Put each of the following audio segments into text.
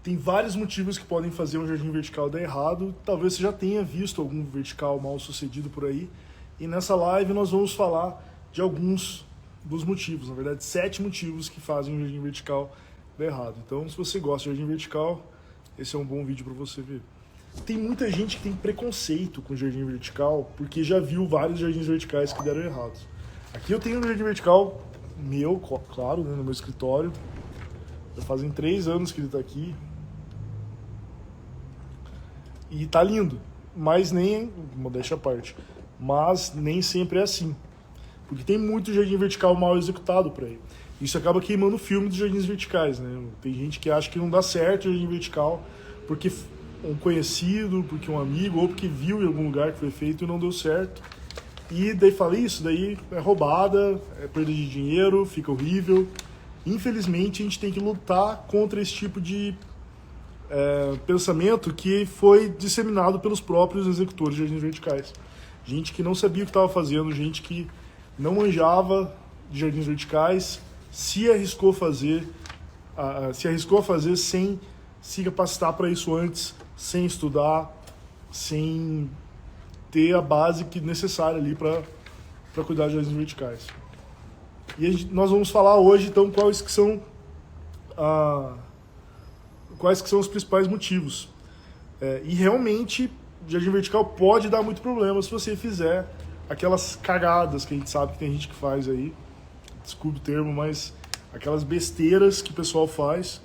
Tem vários motivos que podem fazer um jardim vertical dar errado. Talvez você já tenha visto algum vertical mal sucedido por aí. E nessa live nós vamos falar de alguns dos motivos, na verdade 7 motivos que fazem um jardim vertical dar errado. Então, se você gosta de jardim vertical, esse é um bom vídeo para você ver. Tem muita gente que tem preconceito com jardim vertical porque já viu vários jardins verticais que deram errado. Aqui eu tenho um jardim vertical meu, claro, né, no meu escritório. Já fazem 3 anos que ele está aqui. E tá lindo, mas nem, modéstia à parte, mas nem sempre é assim. Porque tem muito jardim vertical mal executado por aí. Isso acaba queimando o filme dos jardins verticais, né? Tem gente que acha que não dá certo jardim vertical porque um conhecido, porque um amigo, ou porque viu em algum lugar que foi feito e não deu certo. E daí fala, isso daí é roubada, é perda de dinheiro, fica horrível. Infelizmente a gente tem que lutar contra esse tipo de pensamento que foi disseminado pelos próprios executores de jardins verticais. Gente que não sabia o que estava fazendo, gente que não manjava de jardins verticais, se arriscou a fazer sem se capacitar para isso antes, sem estudar, sem ter a base necessária ali para cuidar de jardins verticais. E nós vamos falar hoje, então, quais que são os principais motivos. E realmente, jardim vertical pode dar muito problema se você fizer aquelas cagadas que a gente sabe que tem gente que faz aí, desculpe o termo, mas aquelas besteiras que o pessoal faz.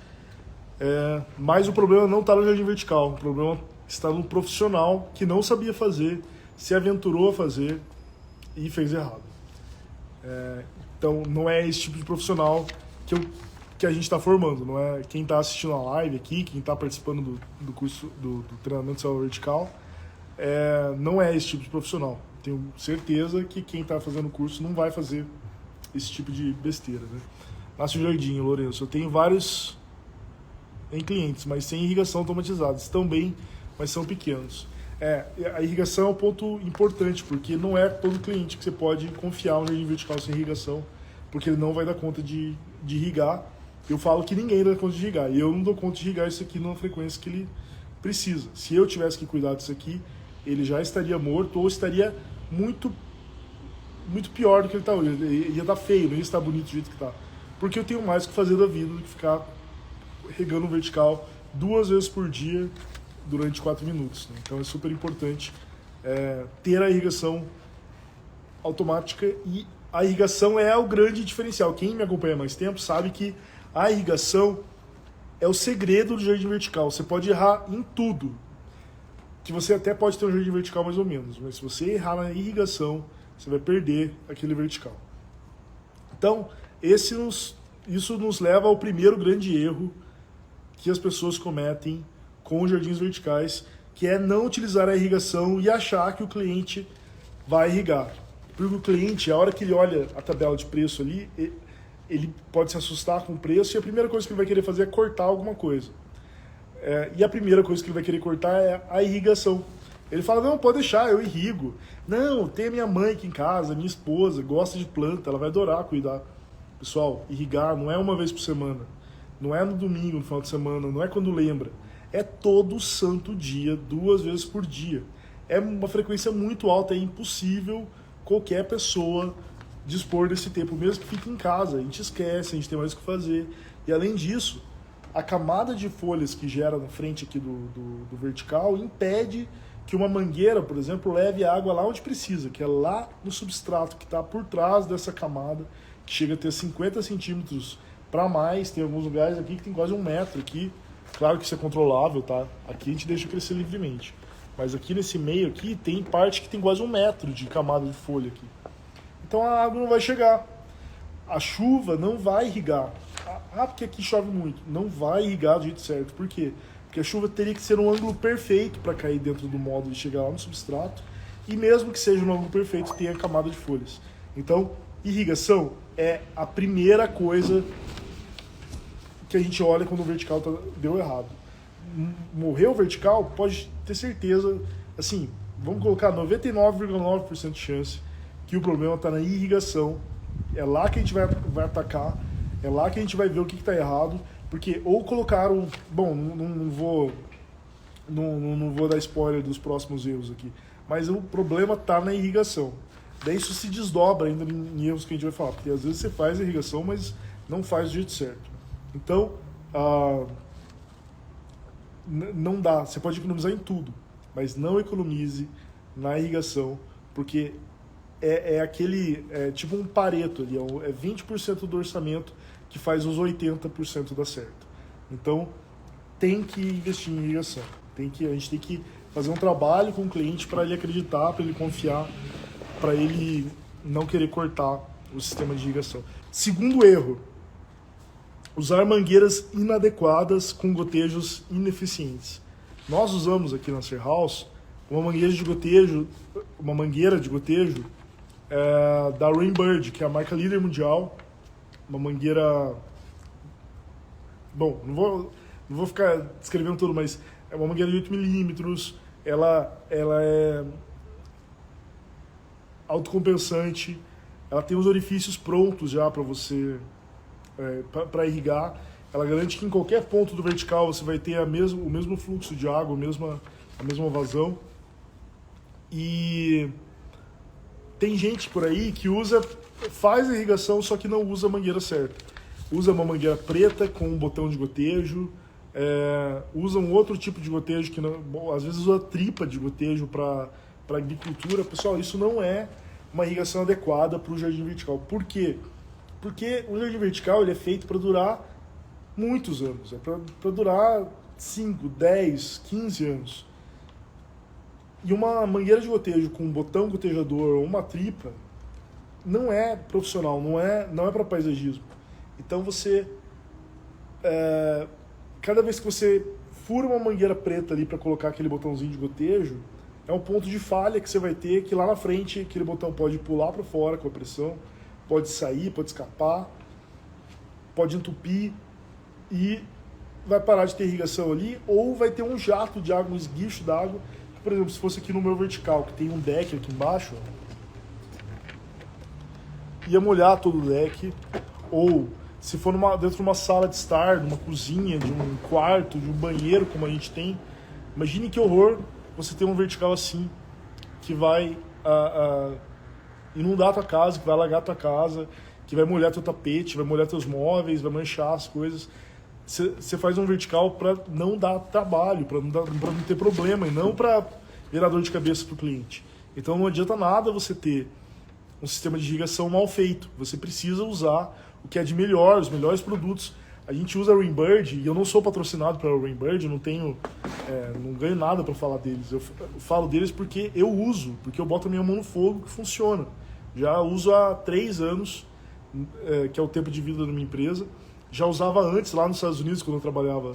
Mas o problema não está no jardim vertical, o problema está no profissional que não sabia fazer, se aventurou a fazer e fez errado. Então, não é esse tipo de profissional que a gente está formando, não é quem está assistindo a live aqui, quem está participando do curso do treinamento célula vertical, não é esse tipo de profissional. Tenho certeza que quem está fazendo o curso não vai fazer esse tipo de besteira, né? Márcio Jardim, Lourenço, eu tenho vários clientes, mas sem irrigação automatizada. Estão bem, mas são pequenos. A irrigação é um ponto importante, porque não é todo cliente que você pode confiar no jardim vertical sem irrigação, porque ele não vai dar conta de irrigar. Eu falo que ninguém dá conta de irrigar, e eu não dou conta de irrigar isso aqui numa frequência que ele precisa. Se eu tivesse que cuidar disso aqui, ele já estaria morto ou estaria muito, muito pior do que ele está hoje. Ele ia estar feio, não ia estar bonito do jeito que está. Porque eu tenho mais o que fazer da vida do que ficar regando um vertical 2 vezes por dia durante 4 minutos. Né? Então é super importante ter a irrigação automática, e a irrigação é o grande diferencial. Quem me acompanha há mais tempo sabe que a irrigação é o segredo do jardim vertical. Você pode errar em tudo, que você até pode ter um jardim vertical mais ou menos, mas se você errar na irrigação, você vai perder aquele vertical. Então, isso nos leva ao primeiro grande erro que as pessoas cometem com os jardins verticais, que é não utilizar a irrigação e achar que o cliente vai irrigar. Porque o cliente, a hora que ele olha a tabela de preço ali, ele pode se assustar com o preço, e a primeira coisa que ele vai querer fazer é cortar alguma coisa. E a primeira coisa que ele vai querer cortar é a irrigação. Ele fala, não, pode deixar, eu irrigo. Não, tem a minha mãe aqui em casa, minha esposa, gosta de planta, ela vai adorar cuidar. Pessoal, irrigar não é uma vez por semana, não é no domingo, no final de semana, não é quando lembra. É todo santo dia, 2 vezes por dia. É uma frequência muito alta, é impossível qualquer pessoa dispor desse tempo, mesmo que fique em casa. A gente esquece, a gente tem mais o que fazer. E além disso, a camada de folhas que gera na frente aqui do vertical impede que uma mangueira, por exemplo, leve a água lá onde precisa, que é lá no substrato que está por trás dessa camada, que chega a ter 50 centímetros para mais. Tem alguns lugares aqui que tem quase 1 metro aqui. Claro que isso é controlável, tá? Aqui a gente deixa crescer livremente. Mas aqui nesse meio aqui tem parte que tem quase 1 metro de camada de folha aqui. Então a água não vai chegar. A chuva não vai irrigar. Porque aqui chove muito. Não vai irrigar do jeito certo. Por quê? Porque a chuva teria que ser um ângulo perfeito para cair dentro do módulo e chegar lá no substrato. E mesmo que seja um ângulo perfeito, tem a camada de folhas. Então, irrigação é a primeira coisa que a gente olha quando o vertical deu errado. Morreu o vertical, pode ter certeza, assim, vamos colocar 99,9% de chance que o problema está na irrigação. É lá que a gente vai atacar, é lá que a gente vai ver o que está errado, Porque ou colocaram... Bom, não vou dar spoiler dos próximos erros aqui. Mas o problema está na irrigação. Daí isso se desdobra ainda em erros que a gente vai falar. Porque às vezes você faz a irrigação, mas não faz do jeito certo. Então, não dá. Você pode economizar em tudo, mas não economize na irrigação, porque é tipo um Pareto ali, é 20% do orçamento que faz os 80% dar certo. Então, tem que investir em irrigação. A gente tem que fazer um trabalho com o cliente para ele acreditar, para ele confiar, para ele não querer cortar o sistema de irrigação. Segundo erro, usar mangueiras inadequadas com gotejos ineficientes. Nós usamos aqui na Ser House uma mangueira de gotejo da Rainbird, que é a marca líder mundial. Uma mangueira... Bom, não vou ficar descrevendo tudo, mas é uma mangueira de 8 milímetros, ela é autocompensante, ela tem os orifícios prontos já para você para irrigar. Ela garante que em qualquer ponto do vertical você vai ter o mesmo fluxo de água, a mesma vazão. E tem gente por aí que faz a irrigação, só que não usa a mangueira certa. Usa uma mangueira preta com um botão de gotejo, usa um outro tipo de gotejo, que não, bom, às vezes usa tripa de gotejo para agricultura. Pessoal, isso não é uma irrigação adequada para o jardim vertical. Por quê? Porque o jardim vertical ele é feito para durar muitos anos, para durar 5, 10, 15 anos. E uma mangueira de gotejo com um botão gotejador ou uma tripa não é profissional, não é para paisagismo. Então cada vez que você fura uma mangueira preta ali para colocar aquele botãozinho de gotejo, é um ponto de falha que você vai ter, que lá na frente aquele botão pode pular para fora com a pressão, pode sair, pode escapar, pode entupir e vai parar de ter irrigação ali, ou vai ter um jato de água, um esguicho d'água. Por exemplo, se fosse aqui no meu vertical, que tem um deck aqui embaixo, ia molhar todo o deck. Ou se for dentro de uma sala de estar, de uma cozinha, de um quarto, de um banheiro, como a gente tem, imagine que horror você ter um vertical assim, que vai inundar a tua casa, que vai alagar a tua casa, que vai molhar teu tapete, vai molhar teus móveis, vai manchar as coisas. Você faz um vertical para não dar trabalho, para não ter problema, e não para virar dor de cabeça para o cliente. Então não adianta nada você ter um sistema de irrigação mal feito. Você precisa usar o que é de melhor, os melhores produtos. A gente usa a Rainbird, e eu não sou patrocinado pela Rainbird, eu não ganho nada para falar deles. Eu falo deles porque eu uso, porque eu boto a minha mão no fogo que funciona. Já uso há 3 anos, que é o tempo de vida da minha empresa. Já usava antes, lá nos Estados Unidos, quando eu trabalhava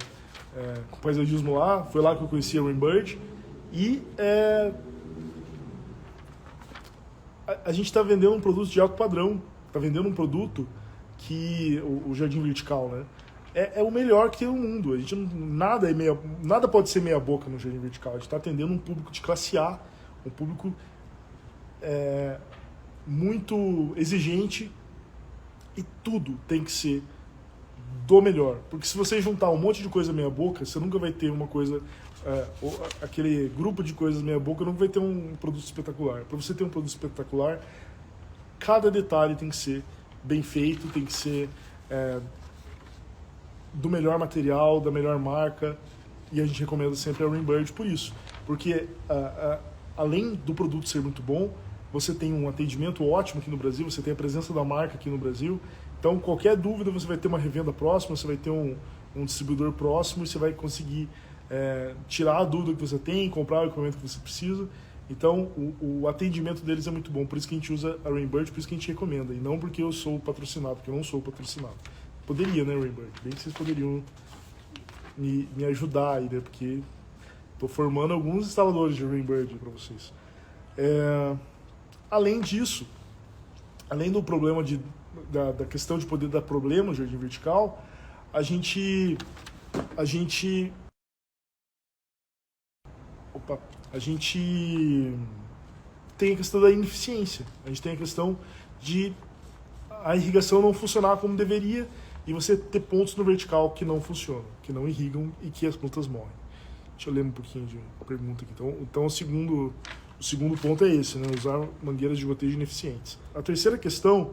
com paisagismo lá. Foi lá que eu conheci a Rainbird. E a gente está vendendo um produto de alto padrão. Está vendendo um produto que... O jardim vertical, né? É o melhor que tem no mundo. Nada pode ser meia boca no jardim vertical. A gente está atendendo um público de classe A. Um público muito exigente. E tudo tem que ser do melhor. Porque se você juntar um monte de coisa meia boca, você nunca vai ter uma coisa... aquele grupo de coisas meia boca nunca vai ter um produto espetacular. Para você ter um produto espetacular, cada detalhe tem que ser bem feito, tem que ser do melhor material, da melhor marca, e a gente recomenda sempre a Rainbird por isso. Porque além do produto ser muito bom, você tem um atendimento ótimo aqui no Brasil, você tem a presença da marca aqui no Brasil. Então, qualquer dúvida, você vai ter uma revenda próxima, você vai ter um distribuidor próximo, e você vai conseguir tirar a dúvida que você tem, comprar o equipamento que você precisa. Então, o atendimento deles é muito bom, por isso que a gente usa a Rainbird, por isso que a gente recomenda, e não porque eu sou patrocinado, porque eu não sou patrocinado. Poderia, né, Rainbird? Bem que vocês poderiam me ajudar aí, né, porque estou formando alguns instaladores de Rainbird para vocês. Além disso, além do problema da questão de poder dar problema no jardim vertical, a gente tem a questão da ineficiência. A gente tem a questão de a irrigação não funcionar como deveria, e você ter pontos no vertical que não funcionam, que não irrigam e que as plantas morrem. Deixa eu ler um pouquinho de pergunta aqui. Então o segundo ponto é esse, né? Usar mangueiras de gotejo ineficientes. A terceira questão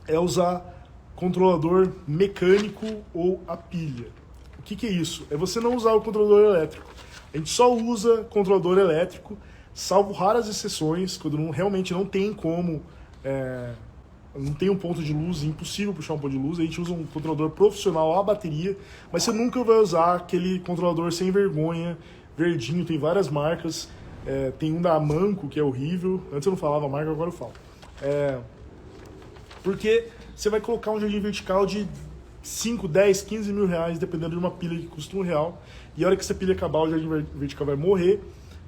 é usar controlador mecânico ou a pilha. O que é isso? É você não usar o controlador elétrico. A gente só usa controlador elétrico, salvo raras exceções, quando realmente não tem como, não tem um ponto de luz, é impossível puxar um ponto de luz, a gente usa um controlador profissional à bateria, mas você nunca vai usar aquele controlador sem vergonha, verdinho, tem várias marcas, tem um da Manco, que é horrível, antes eu não falava a marca, agora eu falo. Porque você vai colocar um jardim vertical de 5, 10, 15 mil reais, dependendo de uma pilha que custa R$1, e a hora que essa pilha acabar, o jardim vertical vai morrer,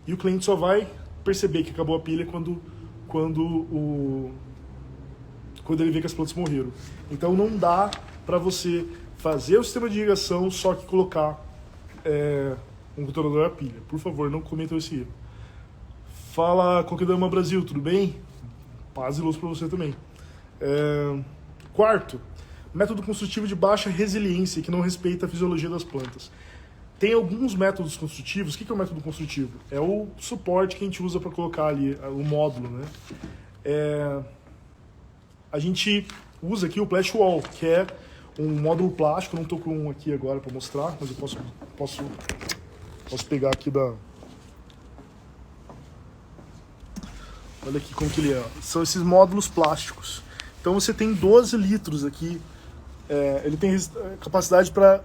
e o cliente só vai perceber que acabou a pilha quando ele vê que as plantas morreram. Então não dá para você fazer o sistema de irrigação só que colocar um controlador a pilha. Por favor, não cometam esse erro. Fala, Coquedama Brasil, tudo bem? Paz e luz para você também. Quarto, método construtivo de baixa resiliência, que não respeita a fisiologia das plantas. Tem alguns métodos construtivos. O que é o método construtivo? É o suporte que a gente usa para colocar ali o módulo, né? A gente usa aqui o Plastic Wall, que é um módulo plástico. Não estou com um aqui agora para mostrar, mas eu posso pegar aqui da... Olha aqui como que ele é. São esses módulos plásticos. Então você tem 12 litros aqui. Ele tem capacidade para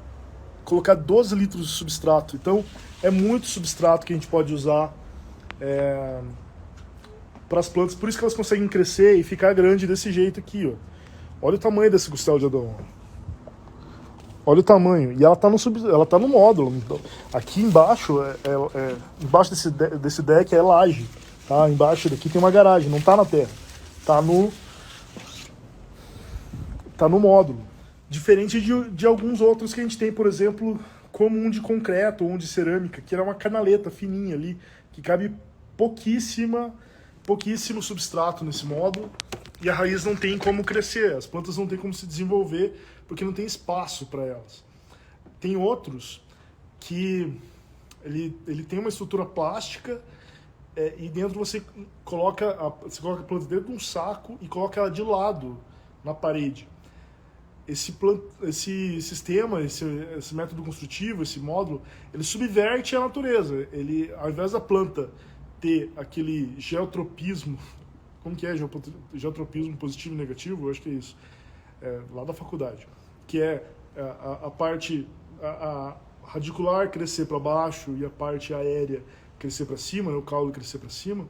colocar 12 litros de substrato. Então é muito substrato que a gente pode usar para as plantas. Por isso que elas conseguem crescer e ficar grande desse jeito aqui, ó. Olha o tamanho desse costela de Adão. Olha o tamanho. E ela tá no módulo. Então, aqui embaixo, embaixo desse deck é laje. Tá? Embaixo daqui tem uma garagem, não tá na terra. Tá no módulo. Diferente de alguns outros que a gente tem, por exemplo, como um de concreto ou um de cerâmica, que era uma canaleta fininha ali, que cabe pouquíssimo substrato nesse módulo, e a raiz não tem como crescer, as plantas não têm como se desenvolver, porque não tem espaço para elas. Tem outros que ele tem uma estrutura plástica, e dentro você coloca a planta dentro de um saco e coloca ela de lado na parede. Esse sistema, esse método construtivo, esse módulo, ele subverte a natureza. Ele, ao invés da planta ter aquele geotropismo, como que é geotropismo positivo e negativo? Eu acho que é isso, lá da faculdade, que é a parte a radicular crescer para baixo e a parte aérea crescer para cima, né, o caule crescer para cima.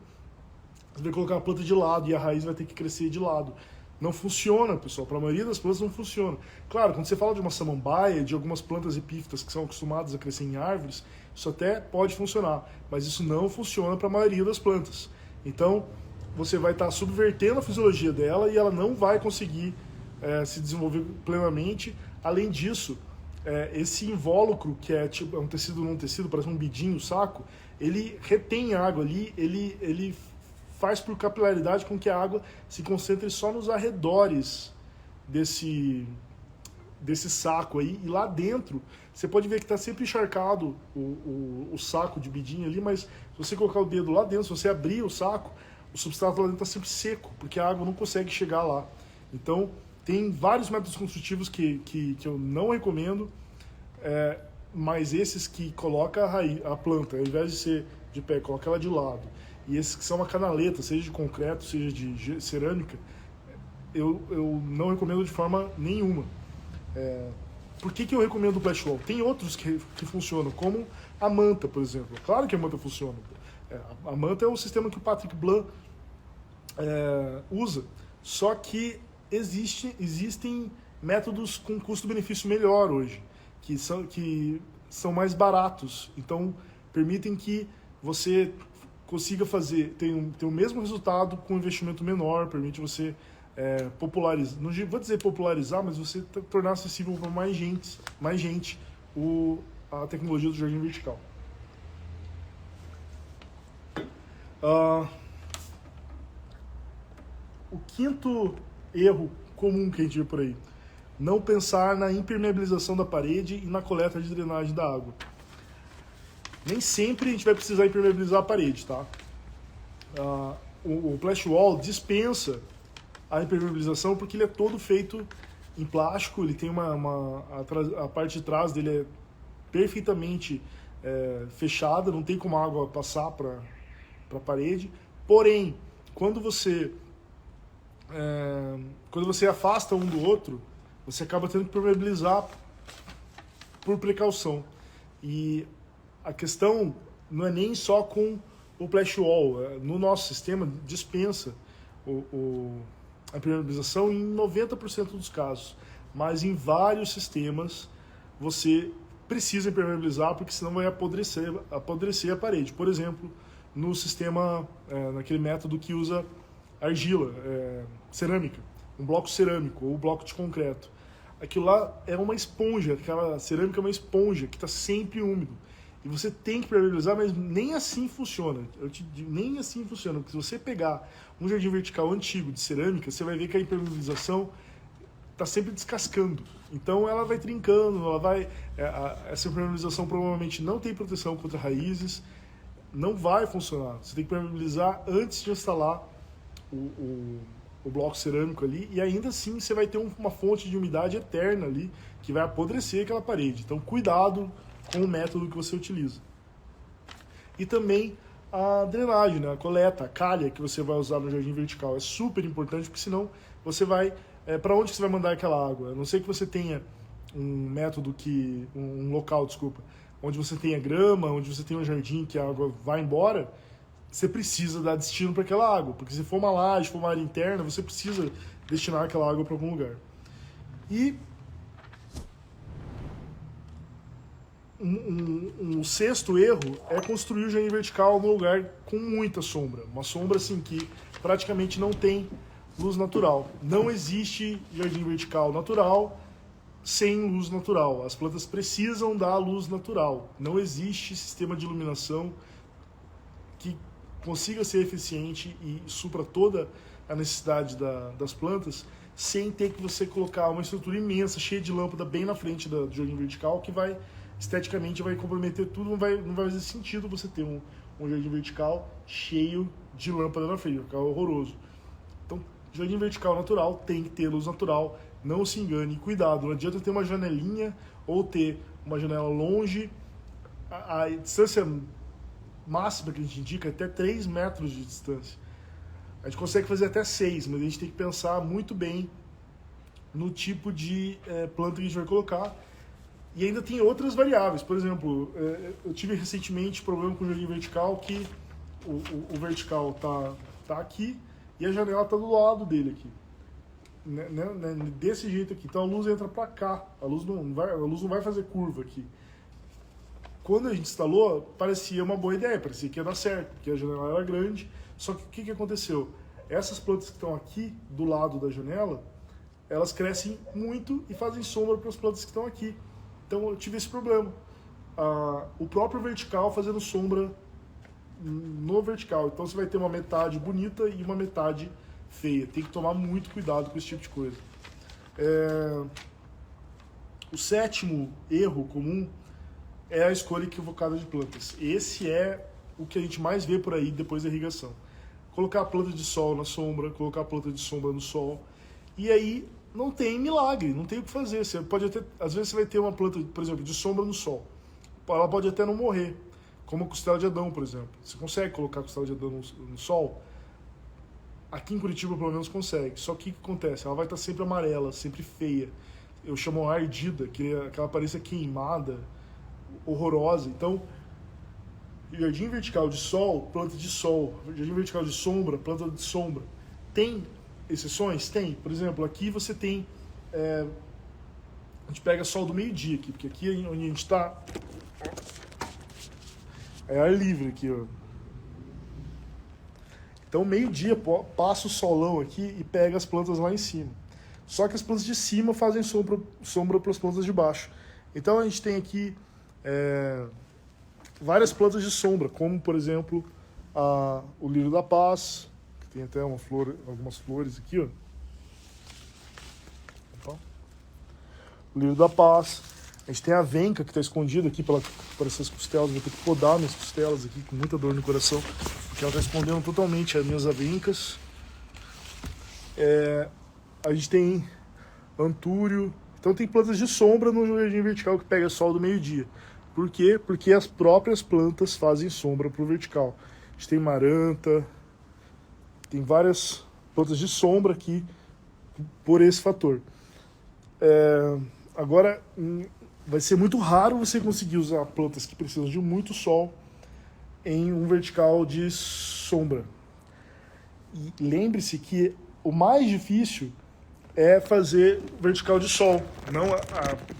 Você vai colocar a planta de lado e a raiz vai ter que crescer de lado. Não funciona, pessoal. Para a maioria das plantas não funciona. Claro, quando você fala de uma samambaia, de algumas plantas epífitas que são acostumadas a crescer em árvores, isso até pode funcionar, mas isso não funciona para a maioria das plantas. Então, você vai estar subvertendo a fisiologia dela e ela não vai conseguir se desenvolver plenamente. Além disso, esse invólucro, que é tipo um tecido não tecido, parece um bidinho, saco, ele retém água ali, ele faz por capilaridade com que a água se concentre só nos arredores desse saco aí, e lá dentro você pode ver que está sempre encharcado o saco de bidinho ali, mas se você colocar o dedo lá dentro, se você abrir o saco, o substrato lá dentro está sempre seco, porque a água não consegue chegar lá. Então tem vários métodos construtivos que eu não recomendo, mas esses que colocam a planta, ao invés de ser de pé, coloca ela de lado, e esses que são uma canaleta, seja de concreto, seja de cerâmica, eu não recomendo de forma nenhuma. Por que eu recomendo o Plastic Wall? Tem outros que funcionam, como a manta, por exemplo. Claro que a manta funciona. A manta é o sistema que o Patrick Blanc usa, só que existem métodos com custo-benefício melhor hoje, que são mais baratos, então permitem que você consiga ter o mesmo resultado com um investimento menor, permite você popularizar, não vou dizer popularizar, mas você tornar acessível para mais gente a tecnologia do jardim vertical. O quinto erro comum que a gente vê por aí: não pensar na impermeabilização da parede e na coleta de drenagem da água. Nem sempre a gente vai precisar impermeabilizar a parede, tá? O Plastic Wall dispensa a impermeabilização porque ele é todo feito em plástico, ele tem a parte de trás dele é perfeitamente fechada, não tem como a água passar para a parede. Porém, quando você afasta um do outro, você acaba tendo que impermeabilizar por precaução. E a questão não é nem só com o Plastic Wall. No nosso sistema, dispensa a impermeabilização em 90% dos casos. Mas em vários sistemas, você precisa impermeabilizar, porque senão vai apodrecer a parede. Por exemplo, no sistema, naquele método que usa argila, cerâmica, um bloco cerâmico ou bloco de concreto. Aquilo lá é uma esponja, aquela cerâmica é uma esponja que está sempre úmido. E você tem que impermeabilizar, mas nem assim funciona. Nem assim funciona, porque se você pegar um jardim vertical antigo de cerâmica, você vai ver que a impermeabilização está sempre descascando. Então ela vai trincando, essa impermeabilização provavelmente não tem proteção contra raízes, não vai funcionar. Você tem que impermeabilizar antes de instalar o bloco cerâmico ali, e ainda assim você vai ter uma fonte de umidade eterna ali, que vai apodrecer aquela parede. Então cuidado com o método que você utiliza. E também a drenagem, né? A coleta, a calha que você vai usar no jardim vertical é super importante, porque senão você vai... para onde você vai mandar aquela água? A não ser que você tenha um local, onde você tenha grama, onde você tenha um jardim que a água vai embora, você precisa dar destino para aquela água, porque se for uma laje, for uma área interna, você precisa destinar aquela água para algum lugar. E um sexto erro é construir o jardim vertical num lugar com muita sombra. Uma sombra assim que praticamente não tem luz natural. Não existe jardim vertical natural sem luz natural. As plantas precisam da luz natural. Não existe sistema de iluminação que consiga ser eficiente e supra toda a necessidade das plantas sem ter que você colocar uma estrutura imensa, cheia de lâmpada bem na frente do jardim vertical, que vai esteticamente vai comprometer tudo, não vai fazer sentido você ter um jardim vertical cheio de lâmpada na frente, vai ficar horroroso. Então, jardim vertical natural tem que ter luz natural, não se engane, cuidado, não adianta ter uma janelinha ou ter uma janela longe, a distância máxima que a gente indica é até 3 metros de distância. A gente consegue fazer até 6, mas a gente tem que pensar muito bem no tipo de planta que a gente vai colocar. E ainda tem outras variáveis. Por exemplo, eu tive recentemente problema com o jardim vertical, que o vertical tá aqui e a janela tá do lado dele aqui. Desse jeito aqui. Então a luz entra para cá. A luz não vai fazer curva aqui. Quando a gente instalou, parecia uma boa ideia, parecia que ia dar certo, porque a janela era grande. Só que o que aconteceu? Essas plantas que estão aqui do lado da janela, elas crescem muito e fazem sombra para as plantas que estão aqui. Então eu tive esse problema. O próprio vertical fazendo sombra no vertical. Então você vai ter uma metade bonita e uma metade feia. Tem que tomar muito cuidado com esse tipo de coisa. O sétimo erro comum é a escolha equivocada de plantas. Esse é o que a gente mais vê por aí depois da irrigação. Colocar a planta de sol na sombra, colocar a planta de sombra no sol. E aí não tem milagre, não tem o que fazer. Você pode até, às vezes você vai ter uma planta, por exemplo, de sombra no sol. Ela pode até não morrer, como a costela de Adão, por exemplo. Você consegue colocar a costela de Adão no sol? Aqui em Curitiba, pelo menos, consegue. Só que o que acontece? Ela vai estar sempre amarela, sempre feia. Eu chamo ardida, que ela pareça queimada, horrorosa. Então, jardim vertical de sol, planta de sol. Jardim vertical de sombra, planta de sombra. Tem exceções? Tem. Por exemplo, aqui você tem... a gente pega sol do meio-dia aqui, porque aqui onde a gente está é ar livre aqui, ó. Então, meio-dia, passa o solão aqui e pega as plantas lá em cima. Só que as plantas de cima fazem sombra para as plantas de baixo. Então, a gente tem aqui várias plantas de sombra, como, por exemplo, o lírio da paz, que tem até algumas flores aqui, ó. Opa. o lírio da paz. A gente tem a venca que está escondida aqui por essas costelas. Vou ter que podar minhas costelas aqui com muita dor no coração, porque ela está escondendo totalmente as minhas avencas. A gente tem antúrio. Então tem plantas de sombra no jardim vertical que pega sol do meio-dia. Por quê? Porque as próprias plantas fazem sombra para o vertical. A gente tem maranta, tem várias plantas de sombra aqui por esse fator. Agora, vai ser muito raro você conseguir usar plantas que precisam de muito sol em um vertical de sombra. E lembre-se que o mais difícil é fazer vertical de sol. Não,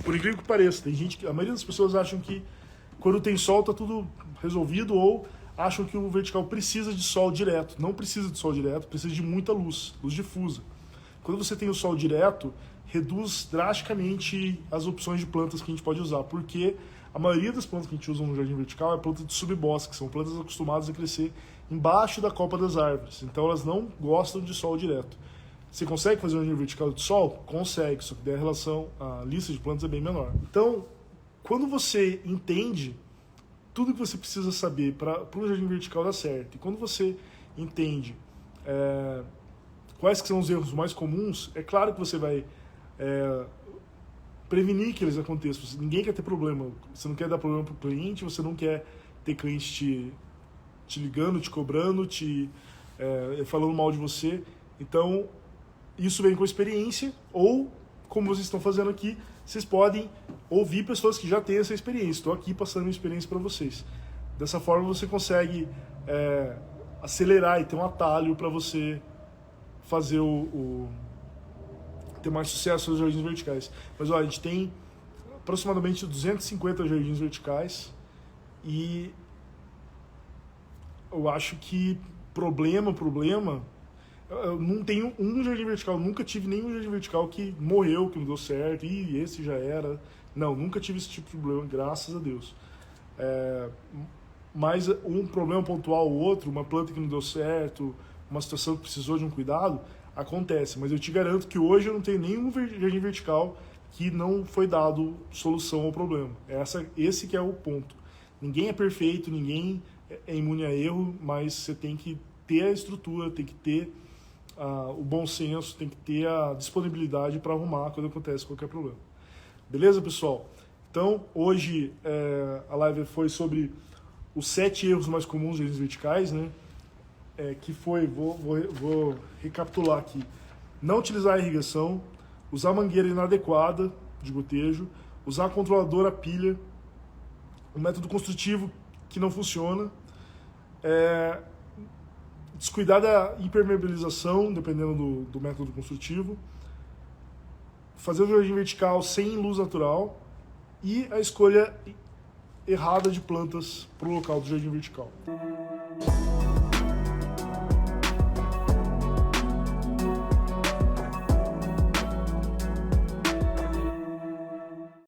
por incrível que pareça, a maioria das pessoas acham que quando tem sol tá tudo resolvido, ou acham que o vertical precisa de sol direto. Não precisa de sol direto, precisa de muita luz difusa. Quando você tem o sol direto, reduz drasticamente as opções de plantas que a gente pode usar, porque a maioria das plantas que a gente usa no jardim vertical é planta de subbosque, são plantas acostumadas a crescer embaixo da copa das árvores, então elas não gostam de sol direto. Você consegue fazer um jardim vertical de sol? Consegue, só que daí a lista de plantas é bem menor. Então, quando você entende tudo que você precisa saber para um jardim vertical dar certo, e quando você entende quais que são os erros mais comuns, é claro que você vai prevenir que eles aconteçam. Ninguém quer ter problema. Você não quer dar problema para o cliente, você não quer ter cliente te ligando, te cobrando, falando mal de você. Então, isso vem com experiência, ou, como vocês estão fazendo aqui, vocês podem ouvir pessoas que já têm essa experiência. Estou aqui passando minha experiência para vocês. Dessa forma, você consegue acelerar e ter um atalho para você fazer ter mais sucesso nos jardins verticais. Mas olha, a gente tem aproximadamente 250 jardins verticais e eu acho que problema, eu não tenho um jardim vertical, nunca tive nenhum jardim vertical que morreu, que não deu certo, e esse já era. Não, nunca tive esse tipo de problema, graças a Deus. Mas um problema pontual ou outro, uma planta que não deu certo, uma situação que precisou de um cuidado, acontece. Mas eu te garanto que hoje eu não tenho nenhum jardim vertical que não foi dado solução ao problema. Esse que é o ponto. Ninguém é perfeito, ninguém é imune a erro, mas você tem que ter a estrutura, tem que ter o bom senso, tem que ter a disponibilidade para arrumar quando acontece qualquer problema. Beleza, pessoal? Então, hoje a live foi sobre os 7 erros mais comuns de jardins verticais, né? Que foi, vou recapitular aqui: não utilizar a irrigação, usar mangueira inadequada de gotejo, usar controlador a pilha, um método construtivo que não funciona, descuidar da impermeabilização, dependendo do método construtivo, fazer o jardim vertical sem luz natural e a escolha errada de plantas para o local do jardim vertical.